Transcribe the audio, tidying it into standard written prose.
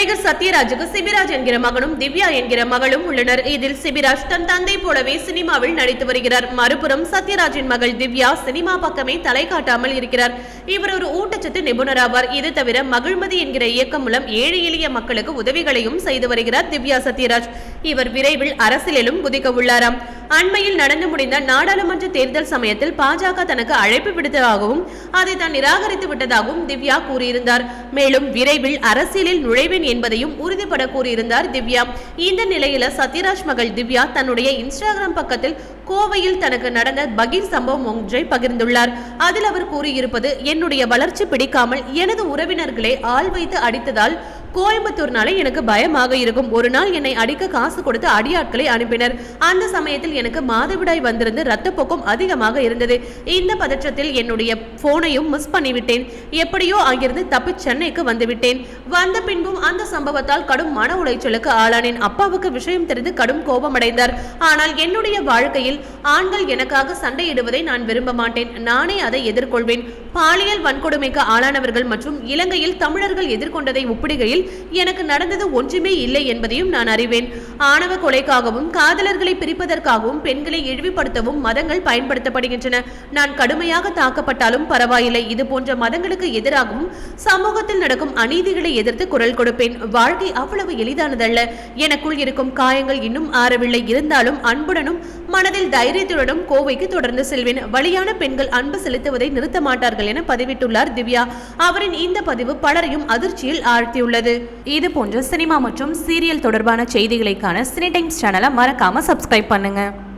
நடிகர் சத்யராஜுக்கு சிபிராஜ் என்கிற மகனும் திவ்யா என்கிற மகளும் உள்ளனர். இதில் சிபிராஜ் தன் தந்தை போலவே சினிமாவில் நடித்து வருகிறார். மறுபுறம் சத்யராஜின் மகள் திவ்யா சினிமா பக்கமே தலை காட்டாமல் இருக்கிறார். இவர் ஒரு ஊட்டச்சத்து நிபுணர் ஆவார். இது தவிர மகிழ்மதி என்கிற இயக்கம் மூலம் ஏழை எளிய மக்களுக்கு உதவிகளையும் செய்து வருகிறார் திவ்யா சத்யராஜ். இவர் விரைவில் அரசியலிலும் குதிக்க உள்ளாராம். அண்மையில் நடந்து முடிந்த நாடாளுமன்ற தேர்தல் சமயத்தில் பாஜக தனக்கு அழைப்பு விடுத்ததாகவும் அதை தான் நிராகரித்து விட்டதாகவும் திவ்யா கூறியிருந்தார். மேலும் விரைவில் அரசியலில் நுழைவேன் என்பதையும் உறுதிபட கூறியிருந்தார் திவ்யா. இந்த நிலையில சத்யராஜ் மகள் திவ்யா தன்னுடைய இன்ஸ்டாகிராம் பக்கத்தில் கோவையில் தனக்கு நடந்த பகீர் சம்பவம் ஒன்றை பகிர்ந்துள்ளார். அதில் அவர் கூறியிருப்பது, என்னுடைய வளர்ச்சி பிடிக்காமல் எனது உறவினர்களை ஆள் வைத்து அடித்ததால் கோயம்புத்தூர்னாலே எனக்கு பயமாக இருக்கும். ஒரு நாள் என்னை அடிக்க காசு கொடுத்து அடியாட்களை அனுப்பினர். அந்த சமயத்தில் எனக்கு மாதவிடாய் வந்திருந்து ரத்தப்போக்கம் அதிகமாக இருந்தது. இந்த பதற்றத்தில் என்னுடைய போனையும் மிஸ் பண்ணிவிட்டேன். எப்படியோ அங்கிருந்து தப்பி சென்னைக்கு வந்துவிட்டேன். வந்த பின்பும் அந்த சம்பவத்தால் கடும் மன உளைச்சலுக்கு ஆளானேன். அப்பாவுக்கு விஷயம் தெரிந்து கடும் கோபமடைந்தார். ஆனால் என்னுடைய வாழ்க்கையில் ஆண்கள் எனக்காக சண்டையிடுவதை நான் விரும்ப மாட்டேன். நானே அதை எதிர்கொள்வேன். பாலியல் வன்கொடுமைக்கு ஆளானவர்கள் மற்றும் இலங்கையில் தமிழர்கள் எதிர்கொண்டதை ஒப்பிடுகையில் எனக்கு நடந்தது ஒன்றுமே இல்லை என்பதையும் நான் அறிவேன். ஆணவ கொலைக்காகவும் காதலர்களை பிரிப்பதற்காகவும் பெண்களை இழிவுபடுத்தவும் மதங்கள் பயன்படுத்தப்படுகின்றன. நான் கடுமையாக தாக்கப்பட்டாலும் பரவாயில்லை. இது போன்ற மதங்களுக்கு எதிராகவும் சமூகத்தில் நடக்கும் அநீதிகளை எதிர்த்து குரல் கொடுப்பேன். வாழ்க்கை அவ்வளவு எளிதானதல்ல. எனக்குள் இருக்கும் காயங்கள் இன்னும் ஆறவில்லை. இருந்தாலும் அன்புடனும் மனதில் தைரியத்துடனும் கோவைக்கு தொடர்ந்து செல்வேன். வலியான பெண்கள் அன்பு செலுத்துவதை நிறுத்த மாட்டார்கள் என பதிவிட்டுள்ளார் திவ்யா. அவரின் இந்த பதிவு பலரையும் அதிர்ச்சியில் ஆழ்த்தியுள்ளது. இது போன்ற சினிமா மற்றும் சீரியல் தொடர்பான செய்திகளை காண சினி டைம்ஸ் சேனலை மறக்காம சப்ஸ்கிரைப் பண்ணுங்க.